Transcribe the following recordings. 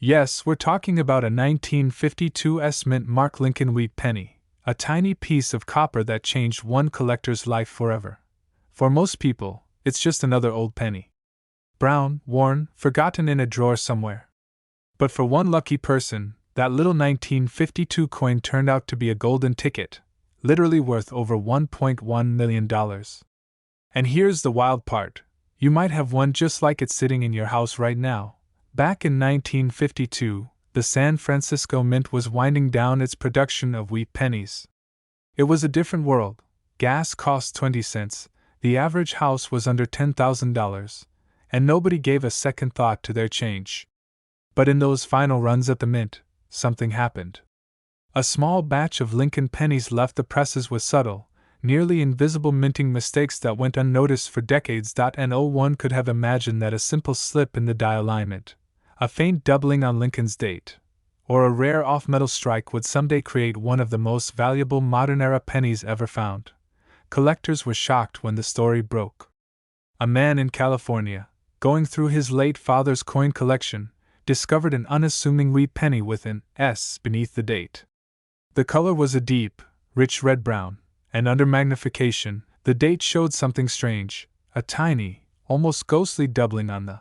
Yes, we're talking about a 1952 mint Mark Lincoln wheat penny, a tiny piece of copper that changed one collector's life forever. For most people, it's just another old penny. Brown, worn, forgotten in a drawer somewhere. But for one lucky person, that little 1952 coin turned out to be a golden ticket, literally worth over $1.1 million. And here's the wild part. You might have one just like it sitting in your house right now. Back in 1952, the San Francisco Mint was winding down its production of wheat pennies. It was a different world. Gas cost 20 cents, the average house was under $10,000, and nobody gave a second thought to their change. But in those final runs at the mint, something happened. A small batch of Lincoln pennies left the presses with subtle, nearly invisible minting mistakes that went unnoticed for decades. No one could have imagined that a simple slip in the die alignment, a faint doubling on Lincoln's date, or a rare off-metal strike would someday create one of the most valuable modern-era pennies ever found. Collectors were shocked when the story broke. A man in California, going through his late father's coin collection, discovered an unassuming wheat penny with an S beneath the date. The color was a deep, rich red-brown, and under magnification, the date showed something strange, a tiny, almost ghostly doubling on the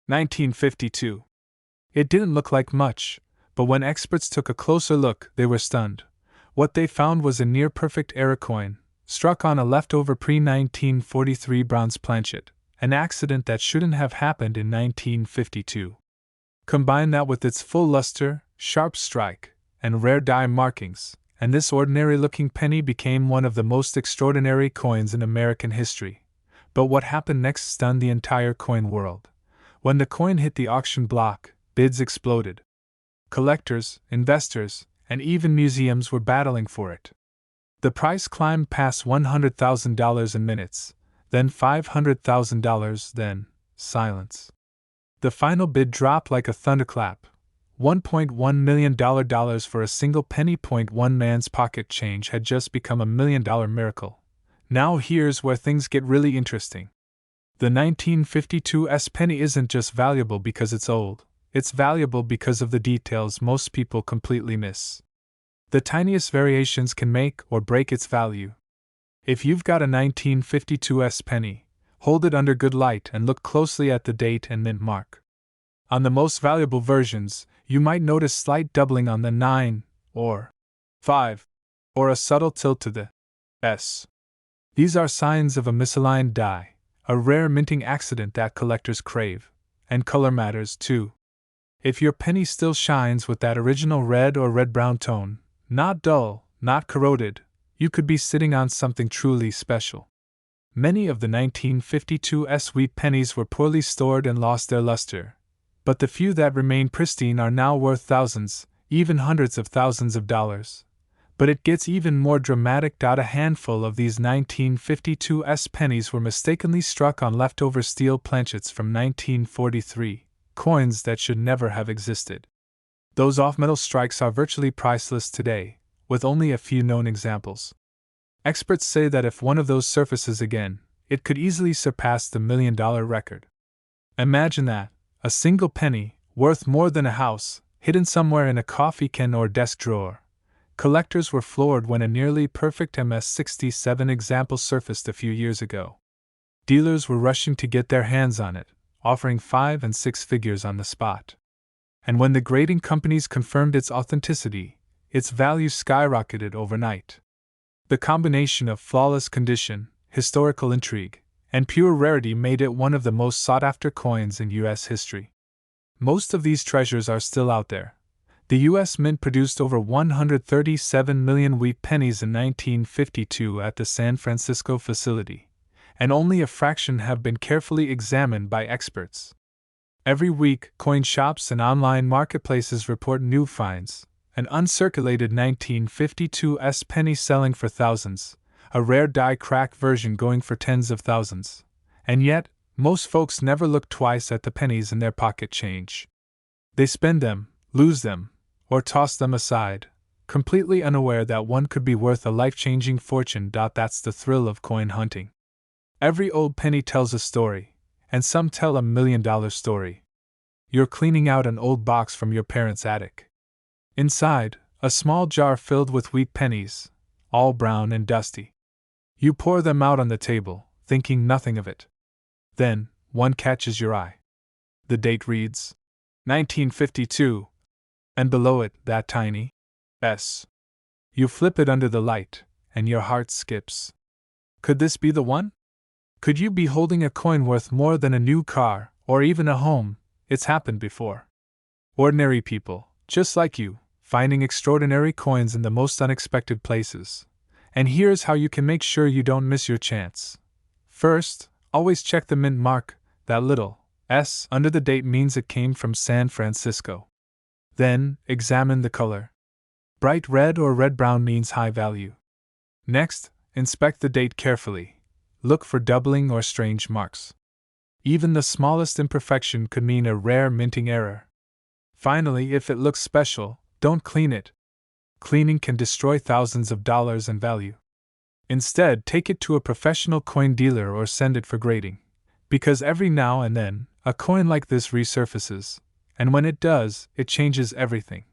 1952. It didn't look like much, but when experts took a closer look, they were stunned. What they found was a near-perfect error coin, struck on a leftover pre-1943 bronze planchet, an accident that shouldn't have happened in 1952. Combine that with its full luster, sharp strike, and rare die markings, and this ordinary-looking penny became one of the most extraordinary coins in American history. But what happened next stunned the entire coin world. When the coin hit the auction block, bids exploded. Collectors, investors, and even museums were battling for it. The price climbed past $100,000 in minutes, then $500,000, then silence. The final bid dropped like a thunderclap. $1.1 million for a single penny. One man's pocket change had just become $1 million miracle. Now here's where things get really interesting. The 1952 penny isn't just valuable because it's old, it's valuable because of the details most people completely miss. The tiniest variations can make or break its value. If you've got a 1952 penny, hold it under good light and look closely at the date and mint mark. On the most valuable versions, you might notice slight doubling on the 9 or 5, or a subtle tilt to the S. These are signs of a misaligned die, a rare minting accident that collectors crave, and color matters too. If your penny still shines with that original red or red-brown tone, not dull, not corroded, you could be sitting on something truly special. Many of the 1952 wheat pennies were poorly stored and lost their luster, but the few that remain pristine are now worth thousands, even hundreds of thousands of dollars. But it gets even more dramatic. A handful of these 1952 pennies were mistakenly struck on leftover steel planchets from 1943, coins that should never have existed. Those off-metal strikes are virtually priceless today, with only a few known examples. Experts say that if one of those surfaces again, it could easily surpass the $1 million record. Imagine that, a single penny, worth more than a house, hidden somewhere in a coffee can or desk drawer. Collectors were floored when a nearly perfect MS-67 example surfaced a few years ago. Dealers were rushing to get their hands on it, offering 5 and 6 figures on the spot. And when the grading companies confirmed its authenticity, its value skyrocketed overnight. The combination of flawless condition, historical intrigue, and pure rarity made it one of the most sought-after coins in U.S. history. Most of these treasures are still out there. The U.S. Mint produced over 137 million wheat pennies in 1952 at the San Francisco facility, and only a fraction have been carefully examined by experts. Every week, coin shops and online marketplaces report new finds, an uncirculated 1952 penny selling for thousands, a rare die-crack version going for tens of thousands, and yet, most folks never look twice at the pennies in their pocket change. They spend them, lose them, or toss them aside, completely unaware that one could be worth a life-changing fortune. That's the thrill of coin hunting. Every old penny tells a story, and some tell $1 million story. You're cleaning out an old box from your parents' attic. Inside, a small jar filled with wheat pennies, all brown and dusty. You pour them out on the table, thinking nothing of it. Then, one catches your eye. The date reads 1952, and below it, that tiny S. You flip it under the light, and your heart skips. Could this be the one? Could you be holding a coin worth more than a new car, or even a home? It's happened before. Ordinary people, just like you, finding extraordinary coins in the most unexpected places. And here's how you can make sure you don't miss your chance. First, always check the mint mark. That little S under the date means it came from San Francisco. Then, examine the color. Bright red or red-brown means high value. Next, inspect the date carefully. Look for doubling or strange marks. Even the smallest imperfection could mean a rare minting error. Finally, if it looks special, don't clean it. Cleaning can destroy thousands of dollars in value. Instead, take it to a professional coin dealer or send it for grading. Because every now and then, a coin like this resurfaces, and when it does, it changes everything.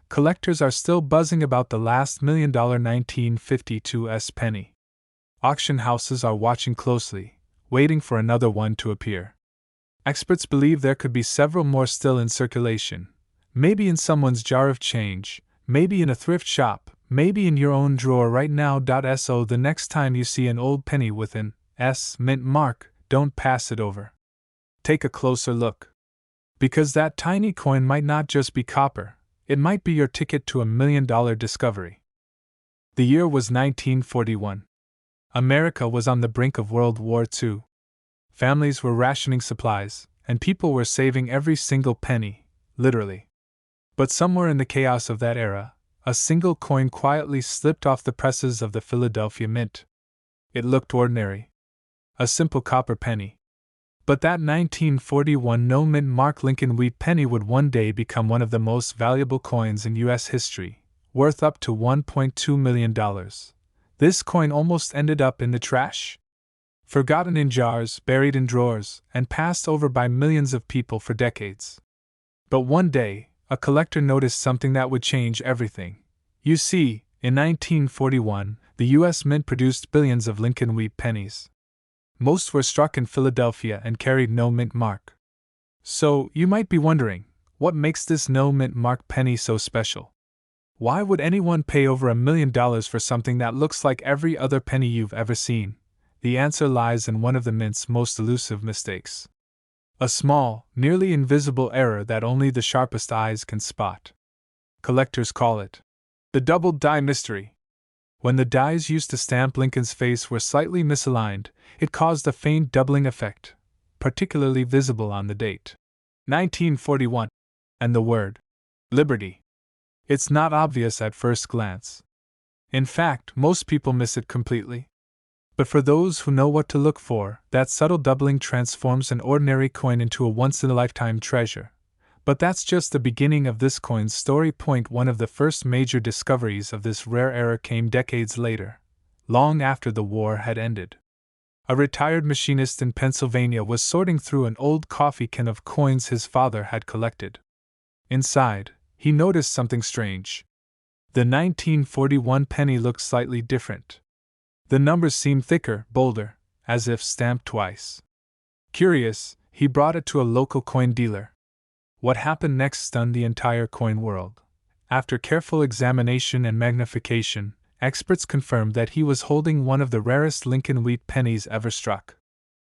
Collectors are still buzzing about the last $1 million 1952 penny. Auction houses are watching closely, waiting for another one to appear. Experts believe there could be several more still in circulation, maybe in someone's jar of change, maybe in a thrift shop, maybe in your own drawer right now. So the next time you see an old penny with an S mint mark, don't pass it over. Take a closer look. Because that tiny coin might not just be copper, it might be your ticket to $1 million discovery. The year was 1941. America was on the brink of World War II. Families were rationing supplies, and people were saving every single penny, literally. But somewhere in the chaos of that era, a single coin quietly slipped off the presses of the Philadelphia Mint. It looked ordinary. A simple copper penny. But that 1941 no-mint mark Lincoln wheat penny would one day become one of the most valuable coins in U.S. history, worth up to $1.2 million. This coin almost ended up in the trash. Forgotten in jars, buried in drawers, and passed over by millions of people for decades. But one day, a collector noticed something that would change everything. You see, in 1941, the U.S. Mint produced billions of Lincoln wheat pennies. Most were struck in Philadelphia and carried no mint mark. So, you might be wondering, what makes this no mint mark penny so special? Why would anyone pay over $1 million for something that looks like every other penny you've ever seen? The answer lies in one of the mint's most elusive mistakes. A small, nearly invisible error that only the sharpest eyes can spot. Collectors call it the double die mystery. When the dies used to stamp Lincoln's face were slightly misaligned, it caused a faint doubling effect, particularly visible on the date 1941 and the word Liberty. It's not obvious at first glance. In fact, most people miss it completely. But for those who know what to look for, that subtle doubling transforms an ordinary coin into a once-in-a-lifetime treasure. But that's just the beginning of this coin's story. One of the first major discoveries of this rare error came decades later, long after the war had ended. A retired machinist in Pennsylvania was sorting through an old coffee can of coins his father had collected. Inside, he noticed something strange. The 1941 penny looked slightly different. The numbers seemed thicker, bolder, as if stamped twice. Curious, he brought it to a local coin dealer. What happened next stunned the entire coin world. After careful examination and magnification, experts confirmed that he was holding one of the rarest Lincoln wheat pennies ever struck.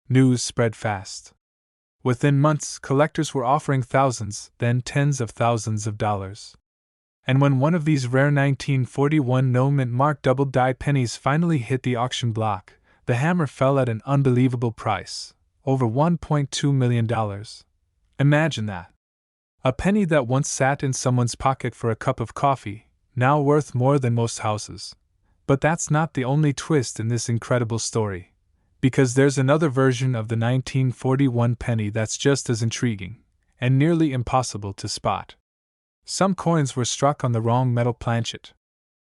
News spread fast. Within months, collectors were offering thousands, then tens of thousands of dollars. And when one of these rare 1941 no-mint mark double-die pennies finally hit the auction block, the hammer fell at an unbelievable price, over $1.2 million. Imagine that. A penny that once sat in someone's pocket for a cup of coffee, now worth more than most houses. But that's not the only twist in this incredible story. Because there's another version of the 1941 penny that's just as intriguing, and nearly impossible to spot. Some coins were struck on the wrong metal planchet.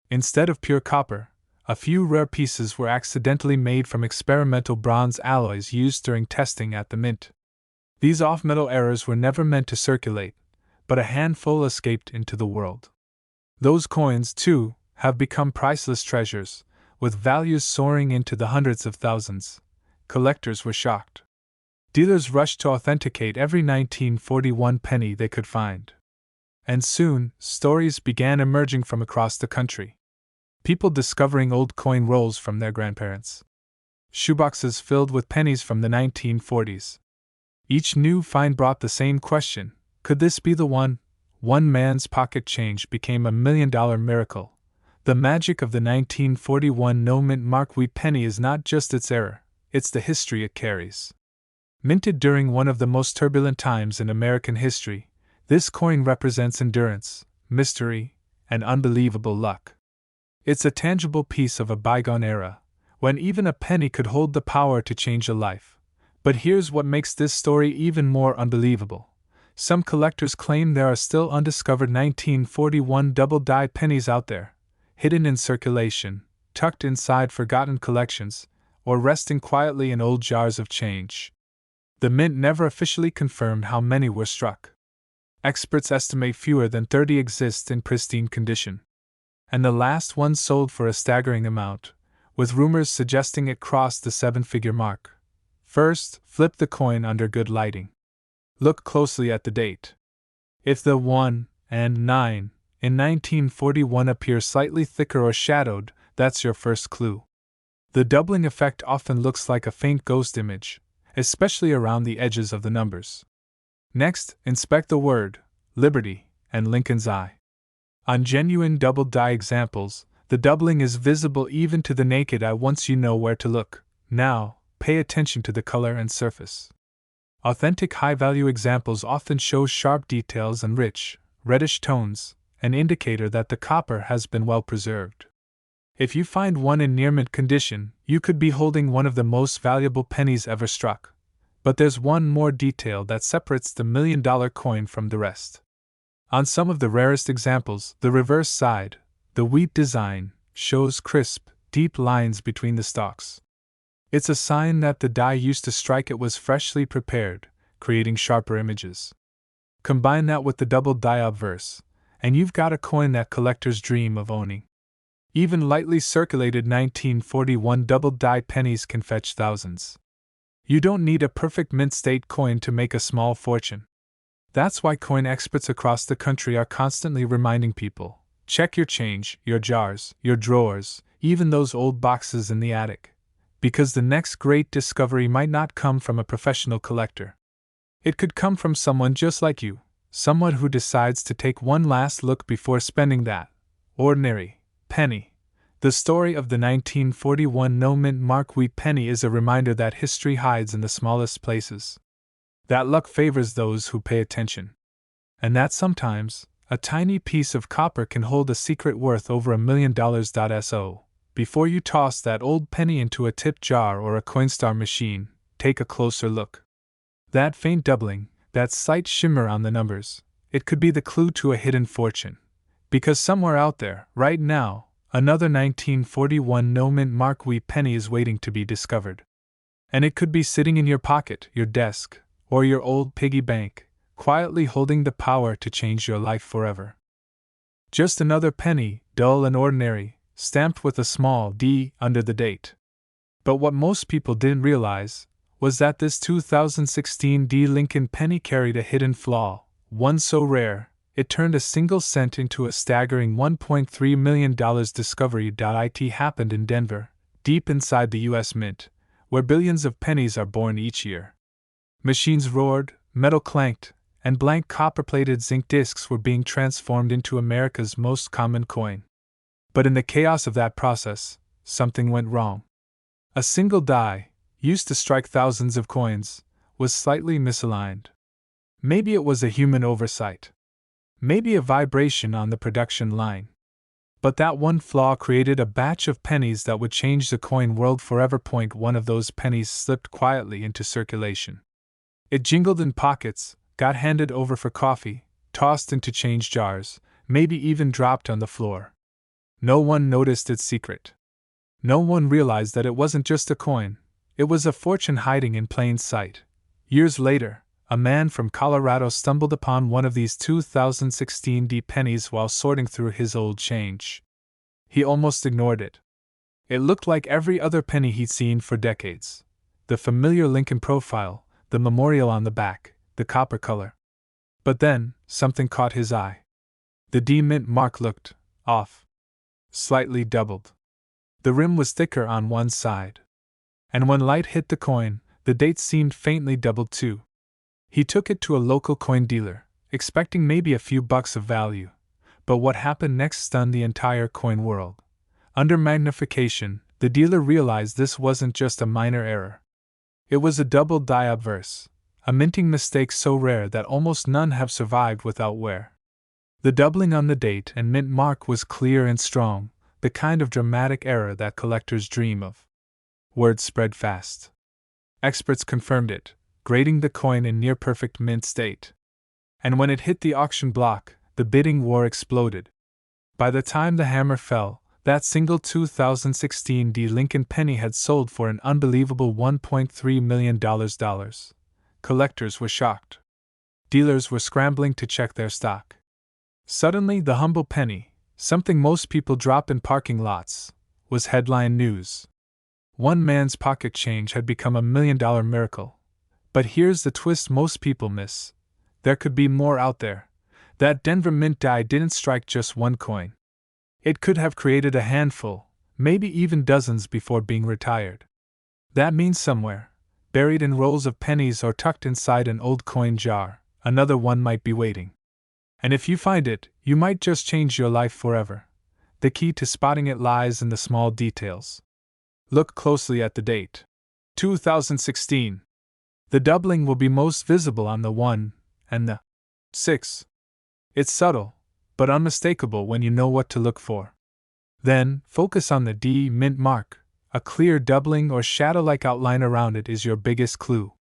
Instead of pure copper, a few rare pieces were accidentally made from experimental bronze alloys used during testing at the mint. These off-metal errors were never meant to circulate, but a handful escaped into the world. Those coins, too, have become priceless treasures, with values soaring into the hundreds of thousands. Collectors were shocked. Dealers rushed to authenticate every 1941 penny they could find. And soon, stories began emerging from across the country. People discovering old coin rolls from their grandparents. Shoeboxes filled with pennies from the 1940s. Each new find brought the same question: could this be the one? One man's pocket change became a $1 million miracle. The magic of the 1941 no-mint mark wheat penny is not just its error, it's the history it carries. Minted during one of the most turbulent times in American history, this coin represents endurance, mystery, and unbelievable luck. It's a tangible piece of a bygone era, when even a penny could hold the power to change a life. But here's what makes this story even more unbelievable. Some collectors claim there are still undiscovered 1941 double-die pennies out there, hidden in circulation, tucked inside forgotten collections, or resting quietly in old jars of change. The mint never officially confirmed how many were struck. Experts estimate fewer than 30 exist in pristine condition. And the last one sold for a staggering amount, with rumors suggesting it crossed the seven-figure mark. First, flip the coin under good lighting. Look closely at the date. If the 1 and 9 in 1941 appear slightly thicker or shadowed, that's your first clue. The doubling effect often looks like a faint ghost image, especially around the edges of the numbers. Next, inspect the word, Liberty, and Lincoln's eye. On genuine double-die examples, the doubling is visible even to the naked eye once you know where to look. Now, pay attention to the color and surface. Authentic high-value examples often show sharp details and rich, reddish tones, an indicator that the copper has been well preserved. If you find one in near-mint condition, you could be holding one of the most valuable pennies ever struck. But there's one more detail that separates the $1 million coin from the rest. On some of the rarest examples, the reverse side, the wheat design, shows crisp, deep lines between the stalks. It's a sign that the die used to strike it was freshly prepared, creating sharper images. Combine that with the double die obverse, and you've got a coin that collectors dream of owning. Even lightly circulated 1941 double-die pennies can fetch thousands. You don't need a perfect mint-state coin to make a small fortune. That's why coin experts across the country are constantly reminding people, check your change, your jars, your drawers, even those old boxes in the attic. Because the next great discovery might not come from a professional collector. It could come from someone just like you, someone who decides to take one last look before spending that ordinary penny. The story of the 1941 no-mint mark wheat penny is a reminder that history hides in the smallest places. That luck favors those who pay attention. And that sometimes, a tiny piece of copper can hold a secret worth over $1 million. So, before you toss that old penny into a tip jar or a Coinstar machine, take a closer look. That faint doubling, that slight shimmer on the numbers, it could be the clue to a hidden fortune. Because somewhere out there, right now, another 1941 no-mint mark wheat penny is waiting to be discovered. And it could be sitting in your pocket, your desk, or your old piggy bank, quietly holding the power to change your life forever. Just another penny, dull and ordinary, stamped with a small D under the date. But what most people didn't realize was that this 2016 D Lincoln penny carried a hidden flaw, one so rare, it turned a single cent into a staggering $1.3 million. Discovery.it happened in Denver, deep inside the U.S. Mint, where billions of pennies are born each year. Machines roared, metal clanked, and blank copper-plated zinc discs were being transformed into America's most common coin. But in the chaos of that process, something went wrong. A single die, used to strike thousands of coins, was slightly misaligned. Maybe it was a human oversight. Maybe a vibration on the production line. But that one flaw created a batch of pennies that would change the coin world forever. One of those pennies slipped quietly into circulation. It jingled in pockets, got handed over for coffee, tossed into change jars, maybe even dropped on the floor. No one noticed its secret. No one realized that it wasn't just a coin, it was a fortune hiding in plain sight. Years later, a man from Colorado stumbled upon one of these 2016 D pennies while sorting through his old change. He almost ignored it. It looked like every other penny he'd seen for decades. The familiar Lincoln profile, the memorial on the back, the copper color. But then, something caught his eye. The D mint mark looked off. Slightly doubled. The rim was thicker on one side. And when light hit the coin, the date seemed faintly doubled too. He took it to a local coin dealer, expecting maybe a few bucks of value. But what happened next stunned the entire coin world. Under magnification, the dealer realized this wasn't just a minor error. It was a double die obverse, a minting mistake so rare that almost none have survived without wear. The doubling on the date and mint mark was clear and strong, the kind of dramatic error that collectors dream of. Word spread fast. Experts confirmed it, grading the coin in near-perfect mint state. And when it hit the auction block, the bidding war exploded. By the time the hammer fell, that single 2016 D Lincoln penny had sold for an unbelievable $1.3 million. Collectors were shocked. Dealers were scrambling to check their stock. Suddenly, the humble penny, something most people drop in parking lots, was headline news. One man's pocket change had become $1 million miracle. But here's the twist most people miss. There could be more out there. That Denver mint die didn't strike just one coin. It could have created a handful, maybe even dozens before being retired. That means somewhere, buried in rolls of pennies or tucked inside an old coin jar, another one might be waiting. And if you find it, you might just change your life forever. The key to spotting it lies in the small details. Look closely at the date. 2016. The doubling will be most visible on the 1 and the 6. It's subtle, but unmistakable when you know what to look for. Then, focus on the D mint mark. A clear doubling or shadow-like outline around it is your biggest clue.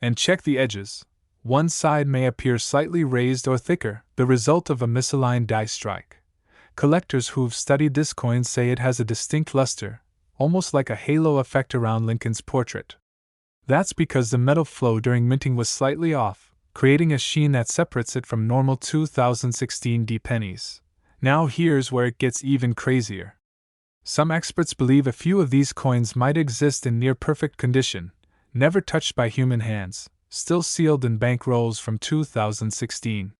And check the edges. One side may appear slightly raised or thicker, the result of a misaligned die strike. Collectors who've studied this coin say it has a distinct luster, almost like a halo effect around Lincoln's portrait. That's because the metal flow during minting was slightly off, creating a sheen that separates it from normal 2016 D pennies. Now here's where it gets even crazier. Some experts believe a few of these coins might exist in near-perfect condition, never touched by human hands, still sealed in bank rolls from 2016.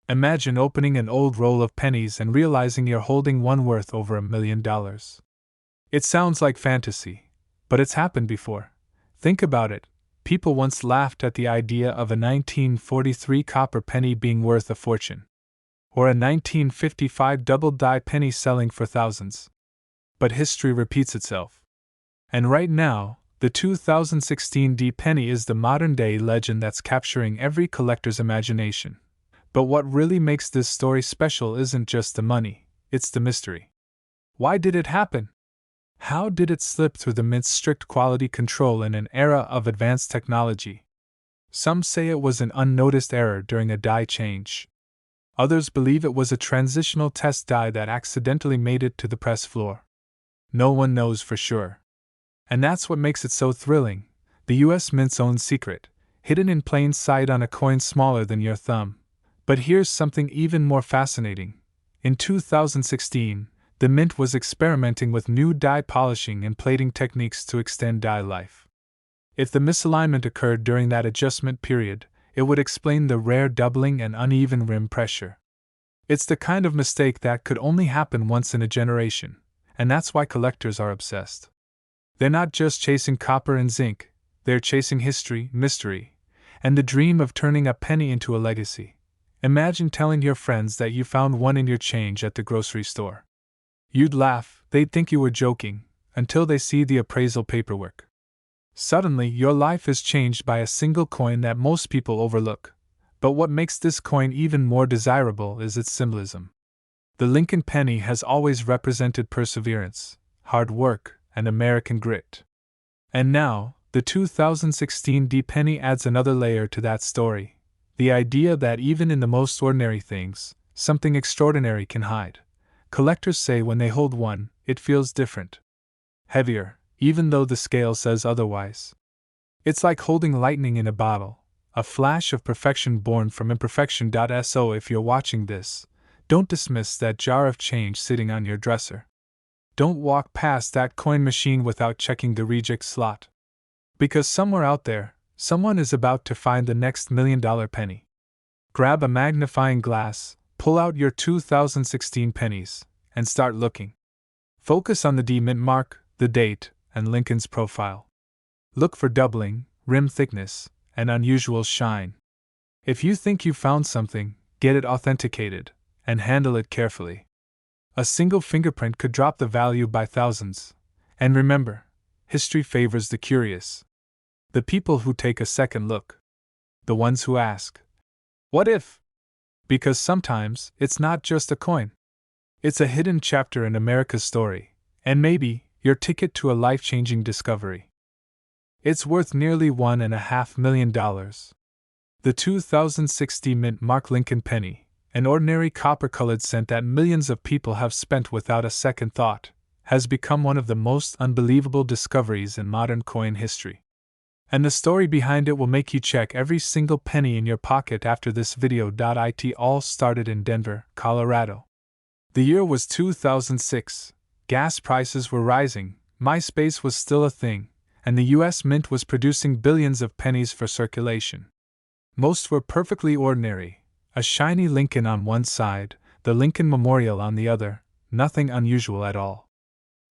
Imagine opening an old roll of pennies and realizing you're holding one worth over $1 million. It sounds like fantasy, but it's happened before. Think about it. People once laughed at the idea of a 1943 copper penny being worth a fortune. Or a 1955 double-die penny selling for thousands. But history repeats itself. And right now, the 2016 D penny is the modern-day legend that's capturing every collector's imagination. But what really makes this story special isn't just the money, it's the mystery. Why did it happen? How did it slip through the mint's strict quality control in an era of advanced technology? Some say it was an unnoticed error during a die change. Others believe it was a transitional test die that accidentally made it to the press floor. No one knows for sure. And that's what makes it so thrilling, the US Mint's own secret, hidden in plain sight on a coin smaller than your thumb. But here's something even more fascinating. In 2016, the Mint was experimenting with new die polishing and plating techniques to extend die life. If the misalignment occurred during that adjustment period, it would explain the rare doubling and uneven rim pressure. It's the kind of mistake that could only happen once in a generation, and that's why collectors are obsessed. They're not just chasing copper and zinc, they're chasing history, mystery, and the dream of turning a penny into a legacy. Imagine telling your friends that you found one in your change at the grocery store. You'd laugh, they'd think you were joking, until they see the appraisal paperwork. Suddenly, your life is changed by a single coin that most people overlook. But what makes this coin even more desirable is its symbolism. The Lincoln penny has always represented perseverance, hard work, and American grit. And now, the 2016 D penny adds another layer to that story. The idea that even in the most ordinary things, something extraordinary can hide. Collectors say when they hold one, it feels different. Heavier, even though the scale says otherwise. It's like holding lightning in a bottle, a flash of perfection born from imperfection. So if you're watching this, don't dismiss that jar of change sitting on your dresser. Don't walk past that coin machine without checking the reject slot. Because somewhere out there, someone is about to find the next $1 million penny. Grab a magnifying glass, pull out your 2016 pennies, and start looking. Focus on the D mint mark, the date, and Lincoln's profile. Look for doubling, rim thickness, and unusual shine. If you think you found something, get it authenticated, and handle it carefully. A single fingerprint could drop the value by thousands. And remember, history favors the curious. The people who take a second look. The ones who ask, "What if?" Because sometimes it's not just a coin. It's a hidden chapter in America's story, and maybe your ticket to a life-changing discovery. It's worth nearly $1.5 million. The 2016 mint mark Lincoln penny, an ordinary copper-colored cent that millions of people have spent without a second thought, has become one of the most unbelievable discoveries in modern coin history. And the story behind it will make you check every single penny in your pocket after this video. It all started in Denver, Colorado. The year was 2006, gas prices were rising, MySpace was still a thing, and the US Mint was producing billions of pennies for circulation. Most were perfectly ordinary, a shiny Lincoln on one side, the Lincoln Memorial on the other, nothing unusual at all.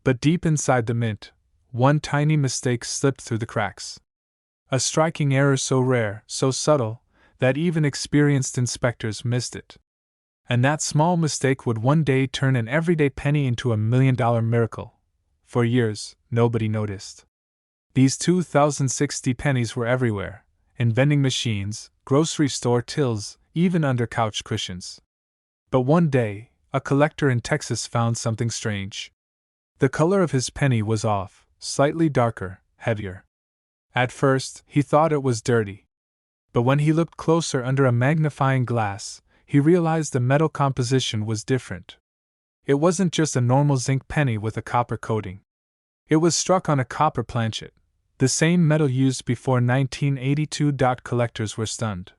But deep inside the mint, one tiny mistake slipped through the cracks. A striking error so rare, so subtle, that even experienced inspectors missed it. And that small mistake would one day turn an everyday penny into $1 million miracle. For years, nobody noticed. These 2060 pennies were everywhere, in vending machines, grocery store tills, even under couch cushions. But one day, a collector in Texas found something strange. The color of his penny was off, slightly darker, heavier. At first, he thought it was dirty. But when he looked closer under a magnifying glass, he realized the metal composition was different. It wasn't just a normal zinc penny with a copper coating. It was struck on a copper planchet, the same metal used before 1982. Collectors were stunned.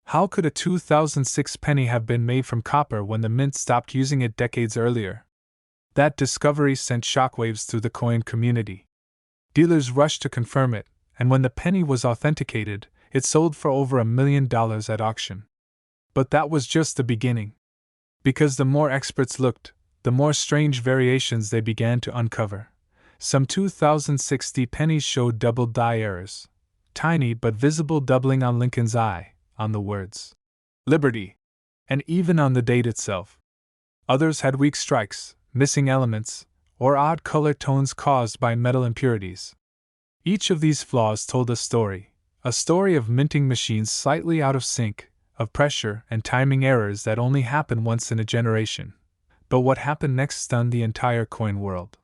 How could a 2006 penny have been made from copper when the mint stopped using it decades earlier? That discovery sent shockwaves through the coin community. Dealers rushed to confirm it, and when the penny was authenticated, it sold for over $1 million at auction. But that was just the beginning. Because the more experts looked, the more strange variations they began to uncover. Some 2060 pennies showed double die errors. Tiny but visible doubling on Lincoln's eye, on the words Liberty, and even on the date itself. Others had weak strikes, missing elements, or odd color tones caused by metal impurities. Each of these flaws told a story of minting machines slightly out of sync, of pressure and timing errors that only happen once in a generation. But what happened next stunned the entire coin world.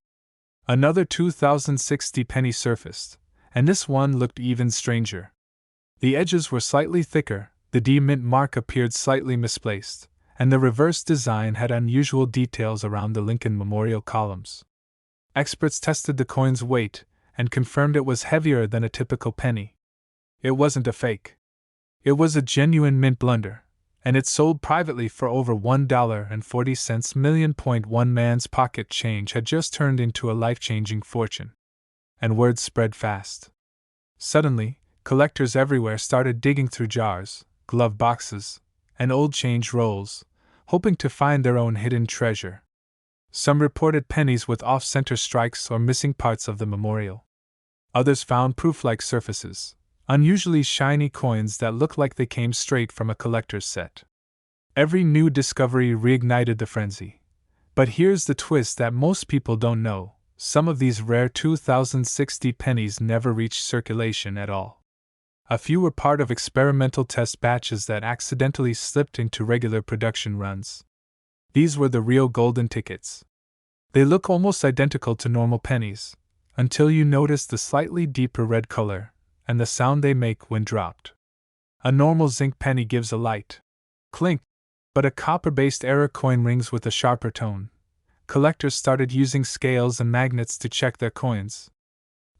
Another 2060 penny surfaced, and this one looked even stranger. The edges were slightly thicker, the D mint mark appeared slightly misplaced, and the reverse design had unusual details around the Lincoln Memorial columns. Experts tested the coin's weight and confirmed it was heavier than a typical penny. It wasn't a fake. It was a genuine mint blunder, and it sold privately for over $1.40 million. One man's pocket change had just turned into a life-changing fortune. And word spread fast. Suddenly, collectors everywhere started digging through jars, glove boxes, and old change rolls, hoping to find their own hidden treasure. Some reported pennies with off-center strikes or missing parts of the memorial. Others found proof-like surfaces, unusually shiny coins that looked like they came straight from a collector's set. Every new discovery reignited the frenzy. But here's the twist that most people don't know: some of these rare 2060 pennies never reached circulation at all. A few were part of experimental test batches that accidentally slipped into regular production runs. These were the real golden tickets. They look almost identical to normal pennies, until you notice the slightly deeper red color and the sound they make when dropped. A normal zinc penny gives a light clink, but a copper-based error coin rings with a sharper tone. Collectors started using scales and magnets to check their coins.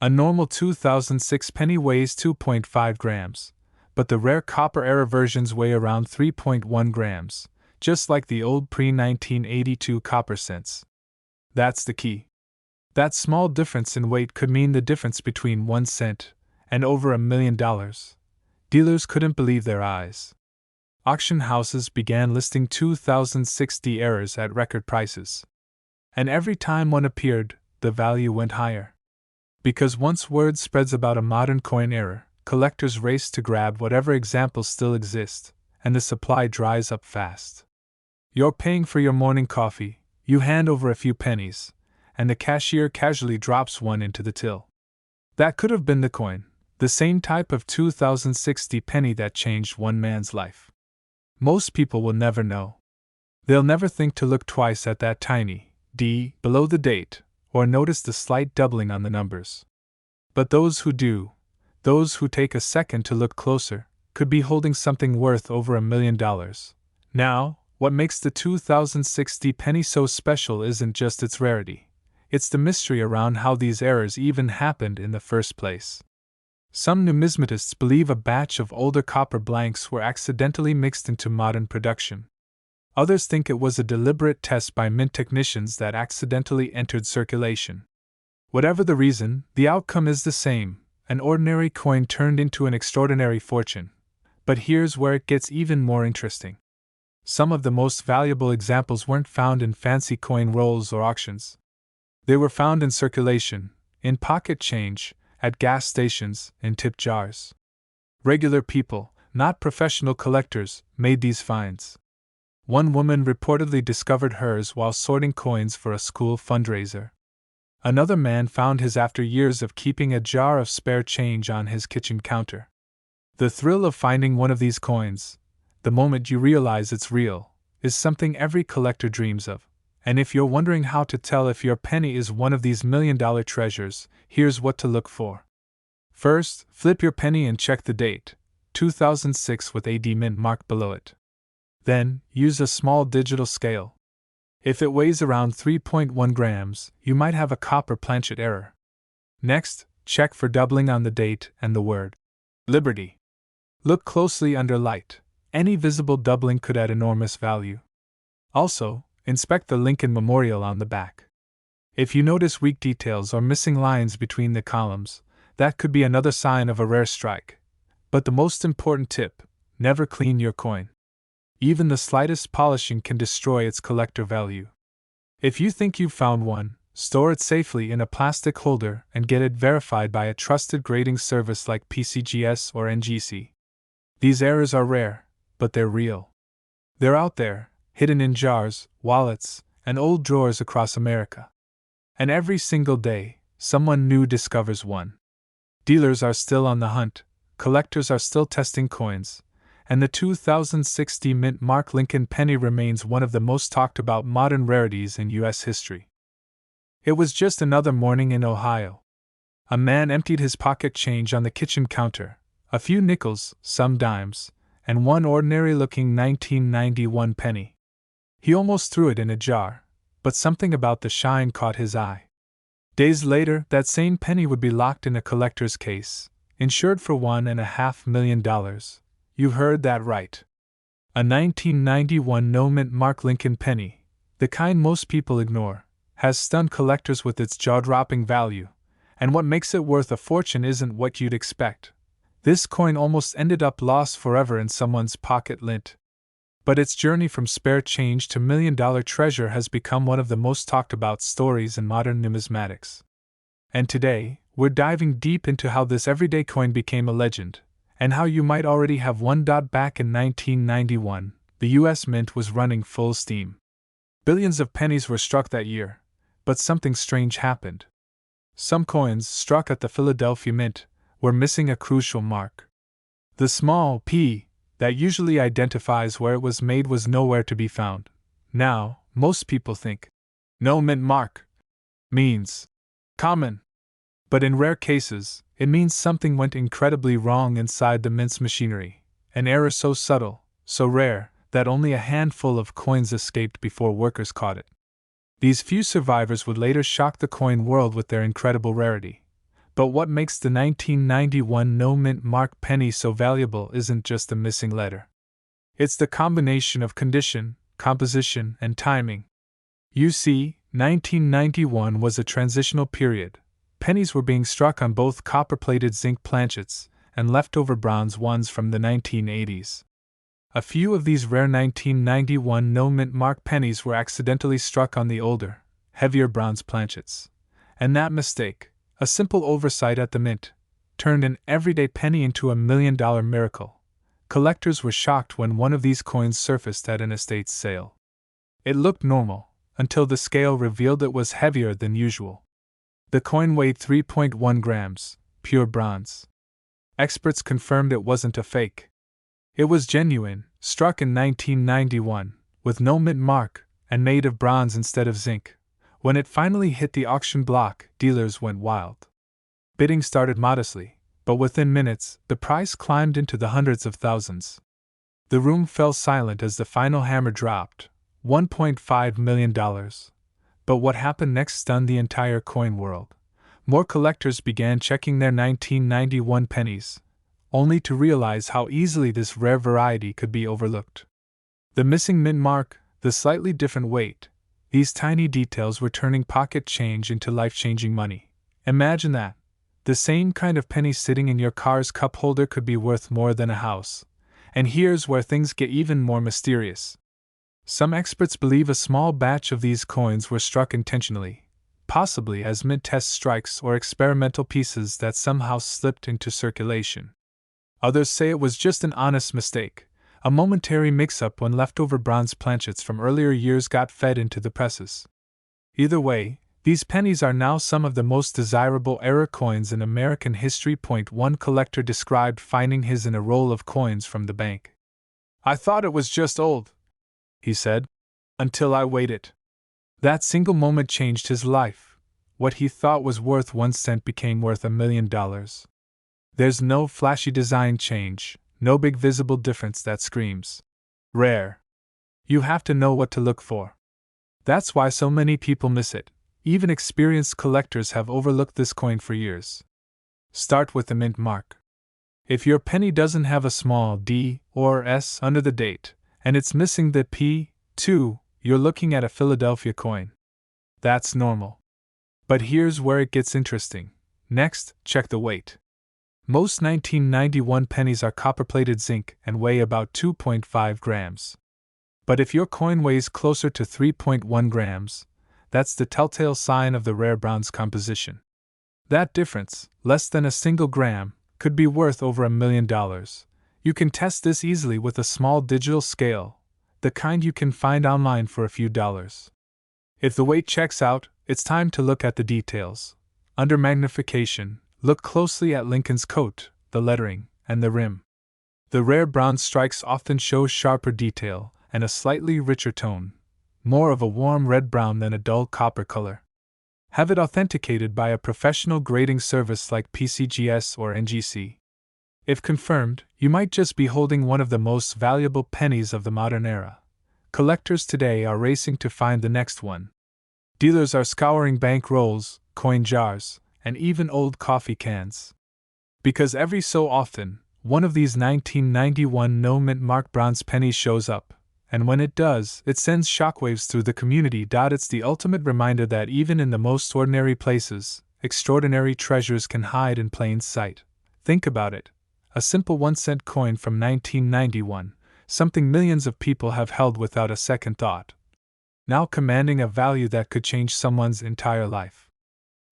A normal 2006 penny weighs 2.5 grams, but the rare copper era versions weigh around 3.1 grams, just like the old pre-1982 copper cents. That's the key. That small difference in weight could mean the difference between 1 cent and over $1 million. Dealers couldn't believe their eyes. Auction houses began listing 2060 errors at record prices. And every time one appeared, the value went higher. Because once word spreads about a modern coin error, collectors race to grab whatever examples still exist, and the supply dries up fast. You're paying for your morning coffee, you hand over a few pennies, and the cashier casually drops one into the till. That could have been the coin, the same type of 2060 penny that changed one man's life. Most people will never know. They'll never think to look twice at that tiny D below the date, or notice the slight doubling on the numbers. But those who do, those who take a second to look closer, could be holding something worth over $1 million. Now, what makes the 2060 penny so special isn't just its rarity. It's the mystery around how these errors even happened in the first place. Some numismatists believe a batch of older copper blanks were accidentally mixed into modern production. Others think it was a deliberate test by mint technicians that accidentally entered circulation. Whatever the reason, the outcome is the same: an ordinary coin turned into an extraordinary fortune. But here's where it gets even more interesting. Some of the most valuable examples weren't found in fancy coin rolls or auctions. They were found in circulation, in pocket change, at gas stations, in tip jars. Regular people, not professional collectors, made these finds. One woman reportedly discovered hers while sorting coins for a school fundraiser. Another man found his after years of keeping a jar of spare change on his kitchen counter. The thrill of finding one of these coins, the moment you realize it's real, is something every collector dreams of. And if you're wondering how to tell if your penny is one of these $1 million treasures, here's what to look for. First, flip your penny and check the date, 2006 with AD mint mark below it. Then, use a small digital scale. If it weighs around 3.1 grams, you might have a copper planchet error. Next, check for doubling on the date and the word Liberty. Look closely under light. Any visible doubling could add enormous value. Also, inspect the Lincoln Memorial on the back. If you notice weak details or missing lines between the columns, that could be another sign of a rare strike. But the most important tip: never clean your coin. Even the slightest polishing can destroy its collector value. If you think you've found one, store it safely in a plastic holder and get it verified by a trusted grading service like PCGS or NGC. These errors are rare, but they're real. They're out there, hidden in jars, wallets, and old drawers across America. And every single day, someone new discovers one. Dealers are still on the hunt, collectors are still testing coins, and the 2060 mint mark Lincoln penny remains one of the most talked about modern rarities in U.S. history. It was just another morning in Ohio. A man emptied his pocket change on the kitchen counter, a few nickels, some dimes, and one ordinary-looking 1991 penny. He almost threw it in a jar, but something about the shine caught his eye. Days later, that same penny would be locked in a collector's case, insured for $1.5 million. You heard that right. A 1991 no-mint mark Lincoln penny, the kind most people ignore, has stunned collectors with its jaw-dropping value, and what makes it worth a fortune isn't what you'd expect. This coin almost ended up lost forever in someone's pocket lint. But its journey from spare change to million-dollar treasure has become one of the most talked about stories in modern numismatics. And today, we're diving deep into how this everyday coin became a legend, and how you might already have one. Back in 1991, the U.S. Mint was running full steam. Billions of pennies were struck that year, but something strange happened. Some coins struck at the Philadelphia Mint were missing a crucial mark. The small P that usually identifies where it was made was nowhere to be found. Now, most people think no mint mark means common. But in rare cases, it means something went incredibly wrong inside the mint's machinery, an error so subtle, so rare, that only a handful of coins escaped before workers caught it. These few survivors would later shock the coin world with their incredible rarity. But what makes the 1991 no-mint mark penny so valuable isn't just the missing letter. It's the combination of condition, composition, and timing. You see, 1991 was a transitional period. Pennies were being struck on both copper-plated zinc planchets and leftover bronze ones from the 1980s. A few of these rare 1991 no-mint mark pennies were accidentally struck on the older, heavier bronze planchets. And that mistake, a simple oversight at the mint, turned an everyday penny into a $1 million miracle. Collectors were shocked when one of these coins surfaced at an estate sale. It looked normal, until the scale revealed it was heavier than usual. The coin weighed 3.1 grams, pure bronze. Experts confirmed it wasn't a fake. It was genuine, struck in 1991, with no mint mark, and made of bronze instead of zinc. When it finally hit the auction block, dealers went wild. Bidding started modestly, but within minutes, the price climbed into the hundreds of thousands. The room fell silent as the final hammer dropped, $1.5 million. But what happened next stunned the entire coin world. More collectors began checking their 1991 pennies, only to realize how easily this rare variety could be overlooked. The missing mint mark, the slightly different weight, these tiny details were turning pocket change into life-changing money. Imagine that. The same kind of penny sitting in your car's cup holder could be worth more than a house. And here's where things get even more mysterious. Some experts believe a small batch of these coins were struck intentionally, possibly as mint test strikes or experimental pieces that somehow slipped into circulation. Others say it was just an honest mistake, a momentary mix-up when leftover bronze planchets from earlier years got fed into the presses. Either way, these pennies are now some of the most desirable era coins in American history. One collector described finding his in a roll of coins from the bank. "I thought it was just old," he said, "until I weighed it. That single moment changed his life. What he thought was worth 1 cent became worth $1 million. There's no flashy design change, no big visible difference that screams rare. You have to know what to look for. That's why so many people miss it. Even experienced collectors have overlooked this coin for years. Start with the mint mark. If your penny doesn't have a small D or S under the date, and it's missing the P, too, you're looking at a Philadelphia coin. That's normal. But here's where it gets interesting. Next, check the weight. Most 1991 pennies are copper-plated zinc and weigh about 2.5 grams. But if your coin weighs closer to 3.1 grams, that's the telltale sign of the rare bronze composition. That difference, less than a single gram, could be worth over $1 million. You can test this easily with a small digital scale, the kind you can find online for a few dollars. If the weight checks out, it's time to look at the details. Under magnification, look closely at Lincoln's coat, the lettering, and the rim. The rare bronze strikes often show sharper detail and a slightly richer tone, more of a warm red-brown than a dull copper color. Have it authenticated by a professional grading service like PCGS or NGC. If confirmed, you might just be holding one of the most valuable pennies of the modern era. Collectors today are racing to find the next one. Dealers are scouring bank rolls, coin jars, and even old coffee cans. Because every so often, one of these 1991 no-mint mark bronze pennies shows up, and when it does, it sends shockwaves through the community. It's the ultimate reminder that even in the most ordinary places, extraordinary treasures can hide in plain sight. Think about it. A simple 1-cent coin from 1991, something millions of people have held without a second thought, now commanding a value that could change someone's entire life.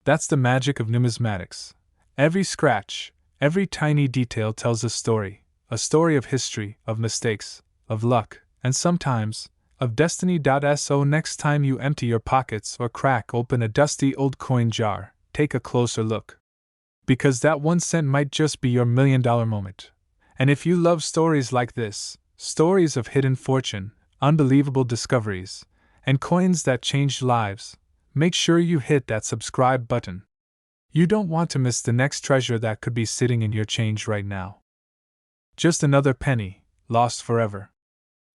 That's the magic of numismatics. Every scratch, every tiny detail tells a story of history, of mistakes, of luck, and sometimes, of destiny. So next time you empty your pockets or crack open a dusty old coin jar, take a closer look. Because that 1 cent might just be your $1 million moment. And if you love stories like this, stories of hidden fortune, unbelievable discoveries, and coins that changed lives, make sure you hit that subscribe button. You don't want to miss the next treasure that could be sitting in your change right now. Just another penny, lost forever.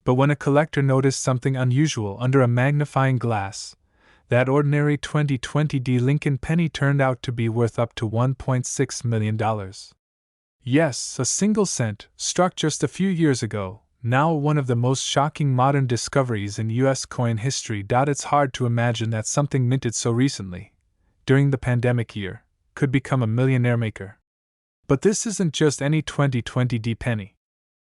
But when a collector noticed something unusual under a magnifying glass, That ordinary 2020 Lincoln penny turned out to be worth up to $1.6 million. Yes, a single cent, struck just a few years ago, now one of the most shocking modern discoveries in U.S. coin history. It's hard to imagine that something minted so recently, during the pandemic year, could become a millionaire maker. But this isn't just any 2020 penny.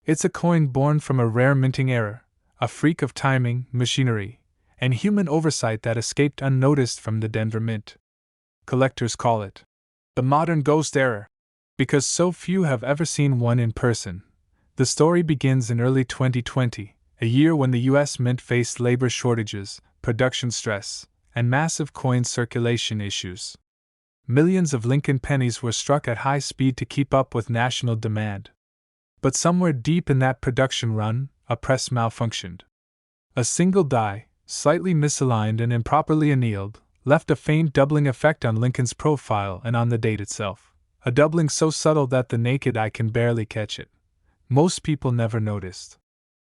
It's a coin born from a rare minting error, a freak of timing, machinery, and human oversight that escaped unnoticed from the Denver Mint. Collectors call it the modern ghost error, because so few have ever seen one in person. The story begins in early 2020, a year when the U.S. Mint faced labor shortages, production stress, and massive coin circulation issues. Millions of Lincoln pennies were struck at high speed to keep up with national demand. But somewhere deep in that production run, a press malfunctioned. A single die, slightly misaligned and improperly annealed, left a faint doubling effect on Lincoln's profile and on the date itself, a doubling so subtle that the naked eye can barely catch it. Most people never noticed.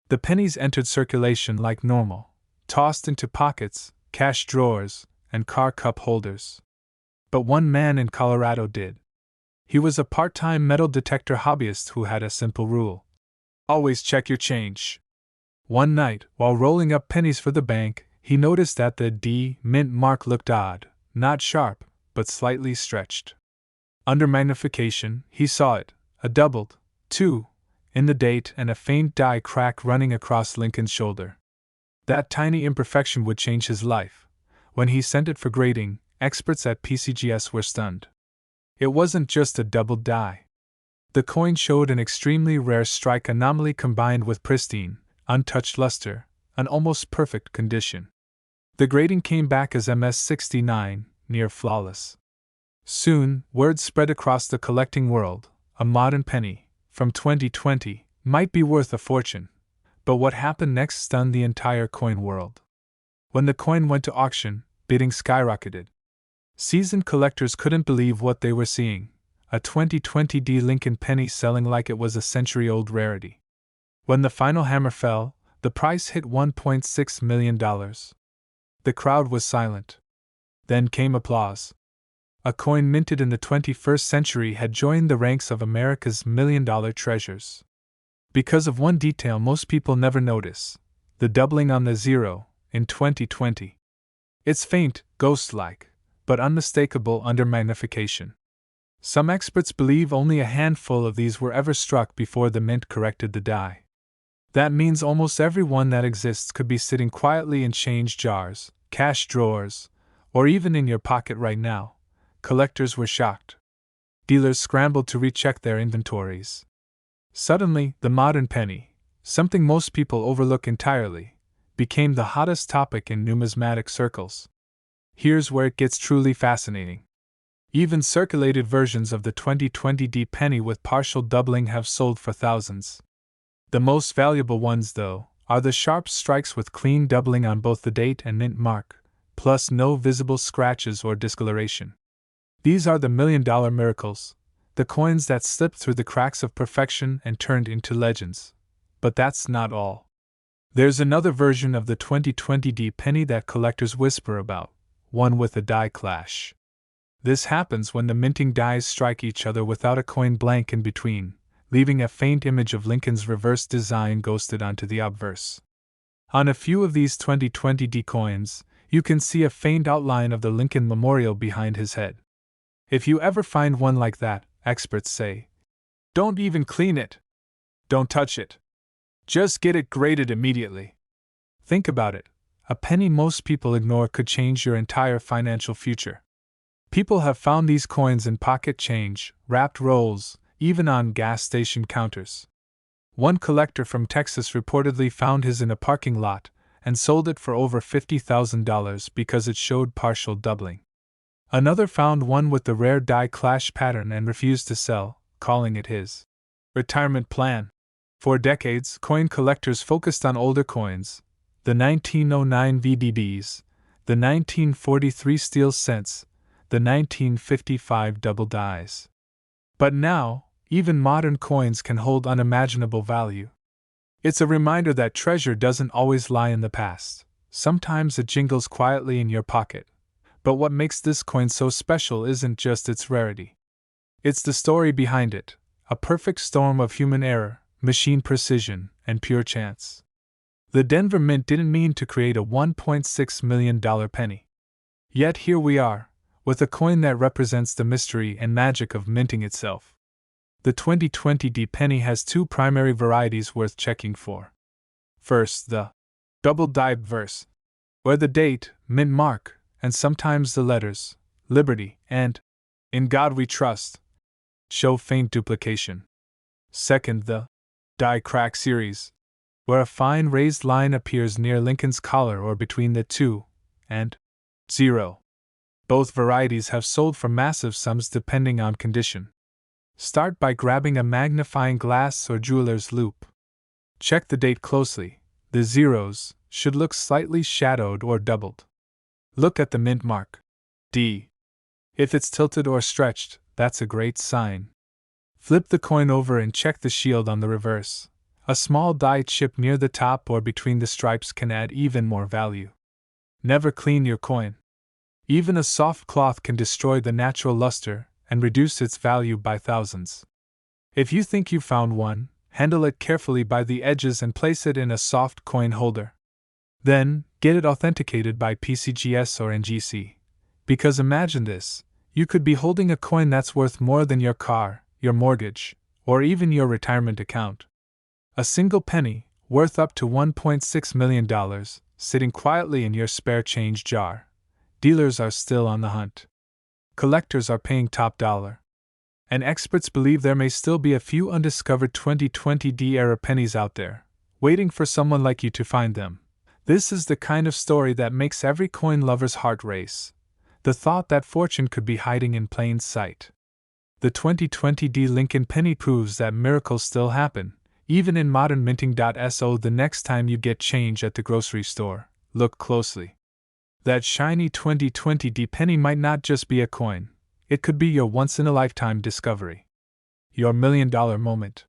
The pennies entered circulation like normal, tossed into pockets, cash drawers, and car cup holders. But one man in Colorado did. He was a part-time metal detector hobbyist who had a simple rule: always check your change. One night, while rolling up pennies for the bank, he noticed that the D Mint mark looked odd, not sharp, but slightly stretched. Under magnification, he saw it, a doubled 2, in the date and a faint die crack running across Lincoln's shoulder. That tiny imperfection would change his life. When he sent it for grading, experts at PCGS were stunned. It wasn't just a doubled die. The coin showed an extremely rare strike anomaly combined with pristine, untouched luster, an almost perfect condition. The grading came back as MS69, near flawless. Soon, word spread across the collecting world: a modern penny, from 2020, might be worth a fortune. But what happened next stunned the entire coin world. When the coin went to auction, bidding skyrocketed. Seasoned collectors couldn't believe what they were seeing: a 2020 Lincoln penny selling like it was a century-old rarity. When the final hammer fell, the price hit $1.6 million. The crowd was silent. Then came applause. A coin minted in the 21st century had joined the ranks of America's million-dollar treasures. Because of one detail most people never notice: the doubling on the zero, in 2020. It's faint, ghost-like, but unmistakable under magnification. Some experts believe only a handful of these were ever struck before the Mint corrected the die. That means almost every one that exists could be sitting quietly in change jars, cash drawers, or even in your pocket right now. Collectors were shocked. Dealers scrambled to recheck their inventories. Suddenly, the modern penny, something most people overlook entirely, became the hottest topic in numismatic circles. Here's where it gets truly fascinating. Even circulated versions of the 2020 penny with partial doubling have sold for thousands. The most valuable ones, though, are the sharp strikes with clean doubling on both the date and mint mark, plus no visible scratches or discoloration. These are the million-dollar miracles, the coins that slipped through the cracks of perfection and turned into legends. But that's not all. There's another version of the 2020 penny that collectors whisper about, one with a die clash. This happens when the minting dies strike each other without a coin blank in between, leaving a faint image of Lincoln's reverse design ghosted onto the obverse. On a few of these 2020 coins, you can see a faint outline of the Lincoln memorial behind his head. If you ever find one like that, experts say, don't even clean it. Don't touch it. Just get it graded immediately. Think about it. A penny most people ignore could change your entire financial future. People have found these coins in pocket change, wrapped rolls, even on gas station counters. One collector from Texas reportedly found his in a parking lot and sold it for over $50,000 because it showed partial doubling. Another found one with the rare die clash pattern and refused to sell, calling it his retirement plan. For decades, coin collectors focused on older coins: the 1909 VDDs, the 1943 steel cents, the 1955 double dies. But now, even modern coins can hold unimaginable value. It's a reminder that treasure doesn't always lie in the past. Sometimes it jingles quietly in your pocket. But what makes this coin so special isn't just its rarity. It's the story behind it, a perfect storm of human error, machine precision, and pure chance. The Denver Mint didn't mean to create a $1.6 million penny. Yet here we are, with a coin that represents the mystery and magic of minting itself. The 2020 D penny has two primary varieties worth checking for. First, the double-dyed verse, where the date, mint mark, and sometimes the letters, Liberty, and In God We Trust, show faint duplication. Second, the die crack series, where a fine raised line appears near Lincoln's collar or between the 2 and 0. Both varieties have sold for massive sums depending on condition. Start by grabbing a magnifying glass or jeweler's loupe. Check the date closely. The zeros should look slightly shadowed or doubled. Look at the mint mark, D. If it's tilted or stretched, that's a great sign. Flip the coin over and check the shield on the reverse. A small die chip near the top or between the stripes can add even more value. Never clean your coin. Even a soft cloth can destroy the natural luster and reduce its value by thousands. If you think you found one, handle it carefully by the edges and place it in a soft coin holder. Then, get it authenticated by PCGS or NGC. Because imagine this, you could be holding a coin that's worth more than your car, your mortgage, or even your retirement account. A single penny, worth up to $1.6 million, sitting quietly in your spare change jar. Dealers are still on the hunt. Collectors are paying top dollar. And experts believe there may still be a few undiscovered 2020 D-era pennies out there, waiting for someone like you to find them. This is the kind of story that makes every coin lover's heart race. The thought that fortune could be hiding in plain sight. The 2020 D Lincoln penny proves that miracles still happen, even in modern minting. So the next time you get change at the grocery store, look closely. That shiny 2020 D penny might not just be a coin, it could be your once-in-a-lifetime discovery. Your $1 million moment.